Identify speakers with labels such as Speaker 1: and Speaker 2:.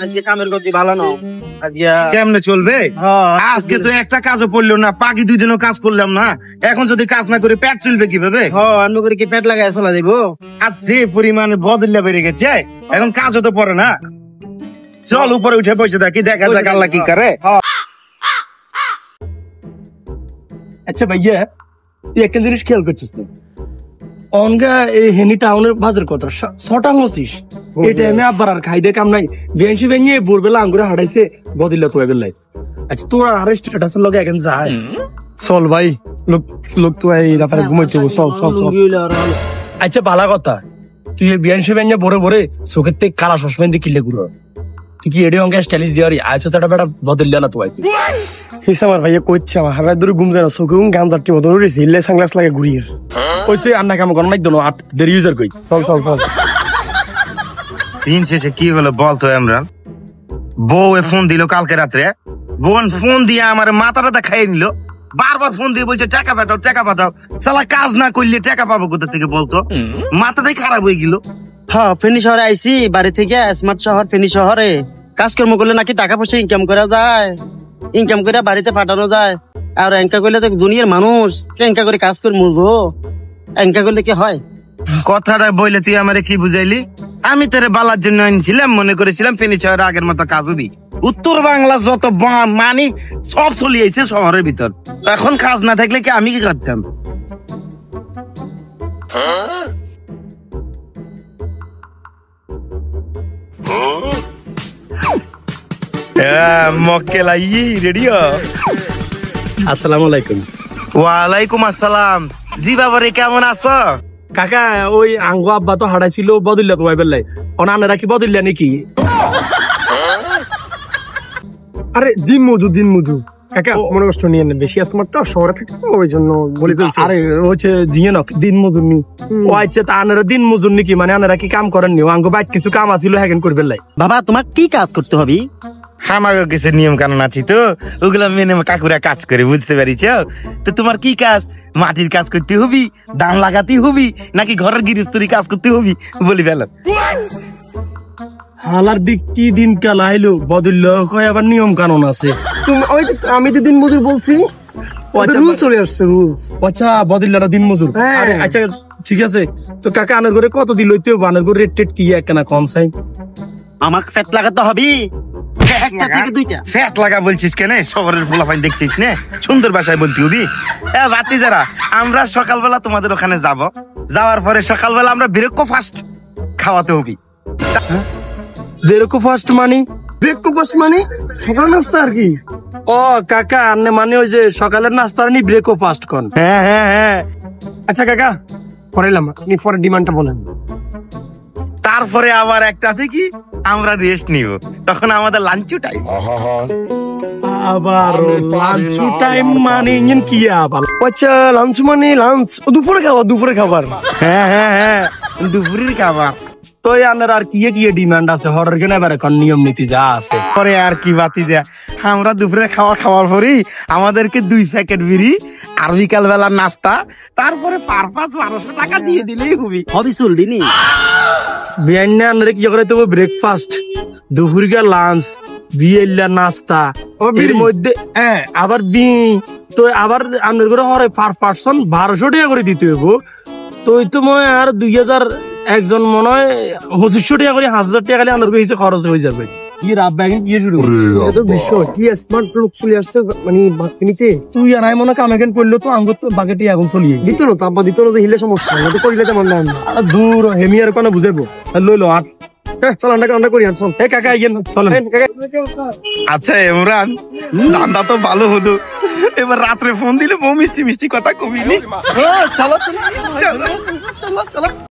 Speaker 1: আজকে কামের গতি ভালো না।
Speaker 2: কেমনে চলবে? আজকে তো একটা কাজও পড়লো না, বাকি 2 দিনও কাজ করলাম না। এখন যদি কাজ না করে পেট চলবে কিভাবে?
Speaker 1: অন্য করে কি পেট লাগাই চলা দিব?
Speaker 2: আজ যে পরিমাণে বদলা বেড়ে গেছে, এখন কাজও তো পড়ে না। চল উপরে উঠে বসে থাকি, দেখা যাক আল্লাহ কি করে।
Speaker 3: আচ্ছা ভাইয়া, তুই একটা জিনিস খেয়াল করছিস তো, অনগা এই হেনি টাউনের বাজার কথা 6টা হচ্ছিস, এই টাইমে আবার আর খাইদে কাম নাই, বেঞ্চি ভেঙে ভোরবেলা আঙ্গুরে হাঁটাইছে বদিল্লা তো বেলাই। আচ্ছা তোর আর স্ট্যাটাসের লগে এখন যায়। চল ভাই, লোক লোক তো এই রাতে ঘুমাইতে চল চল চল। আচ্ছা ভালো কথা, তুই বেঞ্চি ভেঙে ভরে ভরে চোখের থেকে কালা সসপেন দিয়ে কিলে ঘুরো, তুই কি এডি অঙ্কে স্টাইলিশ দিয়ারি আচ্ছা তাটা বেটা বদলিয়া না তো ভাই।
Speaker 4: হিসামার ভাইয়া কইছে আমার হারাই দূরে ঘুম যায় না, চোখে গাঞ্জারটি মতো রয়েছে, ইল্লে সানগ্লাস লাগে ঘুরিয়ে
Speaker 3: কইছে আর না কাম করো নাই দোনো দেরি ইউজার কই।
Speaker 4: চল চল চল।
Speaker 2: দিন শেষে কি হলো বলতো ইমরান? বউ ফোন দিল কালকে রাত্রে, বোন ফোন দিয়ে আমার মাথাটা খাইয়ে নিল, বারবার ফোন দিয়ে বলছে টাকা পাঠাও টাকা পাঠাও। শালা কাজ না করলে টাকা পাবো কোথা থেকে বলতো? মাথাটাই খারাপ হয়ে গেল।
Speaker 1: হ্যাঁ, ফেনী শহরে আইসি বাড়ি থেকে, স্মার্ট শহর ফেনী শহরে। কাজকর্ম করলে নাকি টাকা পয়সা ইনকাম করা যায়, ইনকাম করে বাড়িতে পাঠানো যায়। আর এঙ্কা করলে তো দুনিয়ার মানুষ এঙ্কা করে কাজ করে মরবো, এঙ্কা করলে কি হয়?
Speaker 2: কথাটা বইলে তুই আমারে কি বুঝাইলি? আমি তোরে বালার জন্য আনছিলাম, মনে করেছিলাম ফেনী শহরে আগের মতো কাজ হবি। উত্তর বাংলা যত মানি সব চলিয়েছে শহরের ভিতর, এখন কাজ না থাকলে কি আমি কি করতাম? মক্কেলাই রেডিও।
Speaker 3: আসসালামু আলাইকুম।
Speaker 2: ওয়ালাইকুম আসসালাম। জি বাবারে, কেমন আছো?
Speaker 3: কাকা ওই আঙ্গো আব্বা তো হারাইছিল বদলিয়া তো বেলাই, অনানেরা কি বদলিয়া নাকি?
Speaker 4: আরে দিন মজু কাকা মনে কষ্ট নিয়ে নেন, বেশি স্মার্টটা শহরে থাকে তো ওই জন্য বলে ফেলছি।
Speaker 3: আরে হচ্ছে জিয়ে নক দিন মজুর নি। ও আচ্ছা, তা আনারা দিন মজুর নাকি? মানে আনারা কি কাম করেননি? আঙ্গো বাইক কিছু কাম আছিল হ্যাকেন করবে লাই।
Speaker 1: বাবা তোমার কি কাজ করতে হবে?
Speaker 2: আমাকে কিছু নিয়ম কানুন আছে তো, ওগুলো মেনে কাকুরা কাজ করে, বুঝতে পারিছ? তো তোমার কি কাজ? মাটির কাজ করতে হবি, ধান লাগাতে হবি, নাকি ঘরের গৃহস্থী কাজ করতে হবি বলি ফেল।
Speaker 3: হালার দিক কি দিন কাল আইলো বদল কয়, আবার নিয়ম কানুন আছে।
Speaker 4: আমি তো দিন মজুর বলছি, রুল চলে আসছে রুলস।
Speaker 3: আচ্ছা বদলাটা দিন মজুর। আরে আচ্ছা ঠিক আছে, তো কাকা আনার ঘরে কত দিল হইতে হবে? আনার ঘরে রেট টেট কি একখানা কম চাই?
Speaker 1: আমাকে ফ্যাট লাগাতে হবে, একটা থেকে 2টা।
Speaker 2: ফ্যাট লাগা বলছিস কেন? শহরের ফুলাফাইন দেখছিস না, সুন্দর ভাষায় বলতে হবি। বাতি যারা আমরা সকালবেলা তোমাদের ওখানে যাব, যাওয়ার পরে সকালবেলা আমরা ব্রেকফাস্ট খাওয়াতে হবি।
Speaker 3: ব্রেকফাস্ট মানে
Speaker 4: সকাল নাস্তা আর কি?
Speaker 3: ও কাকা আন্নে মানে ওই যে সকালের নাস্তা নি ব্রেকফাস্ট কোন?
Speaker 2: হ্যাঁ হ্যাঁ হ্যাঁ।
Speaker 4: আচ্ছা কাকা করাইলাম, আপনি পরে ডিমান্ডটা বলেন।
Speaker 2: তারপরে আবার একটা থেকে আমরা রেস্ট নিব, তখন আমাদের লাঞ্চ টাইম।
Speaker 3: আবার লাঞ্চ টাইম মানে ইঞ্জিন কি? আবার
Speaker 4: আচ্ছা লাঞ্চ মানে লাঞ্চ দুপুরে খাবার।
Speaker 2: হ্যাঁ হ্যাঁ হ্যাঁ, দুপুরের খাবার।
Speaker 3: তো আনার আর কি কি ডিমান্ড আছে হরের কেন? এবার এখন নিয়ম নীতি যা আছে
Speaker 2: পরে আর কি বাতি যা, আমরা দুপুরে খাওয়ার পরেই আমাদেরকে 2 প্যাকেট বিড়ি আর বিকাল বেলার নাস্তা, তারপরে পারপাস 1200 টাকা দিয়ে দিলেই হবি।
Speaker 1: হবি চলবিনি।
Speaker 3: বিয়ান্নে আনারে কি করে দেবো? ব্রেকফাস্ট, দুপুরিকা লাঞ্চ, বিয়েলা নাস্তা, এর মধ্যে আবার তো আবার আপনার করে হরে পার পার্সন 1200 টাকা করে দিতে হইব। তো ওই তো মনে হয় আর 2000 একজন মনে হয় 2500 টাকা করে 1000 টাকা খালি আনার হিসেবে খরচ হয়ে যাবে। কি রাব ব্যাগিং কি শুরু
Speaker 4: বিষয় কি স্মার্ট লোক চলে আসছে মানে বাকিনিতে।
Speaker 3: তুই আর আমি মনে কাম এখন করলো তো আঙ্গুর তো বাকেটি এখন চলিয়ে
Speaker 4: দিত না, তারপর দিত না তো হিলে সমস্যা না, তো করিলে তেমন না।
Speaker 3: দূর হেমিয়ার কোনো বুঝাবো লইলো আট।
Speaker 4: চল আন্ডা করি চল।
Speaker 3: কাকা ইয়েন চলেন।
Speaker 2: আচ্ছা ইমরান, ধান্দা তো ভালো হলো, এবার রাত্রে ফোন দিলে বউ মিষ্টি মিষ্টি কথা কবি। চলো চলো চলো চলো।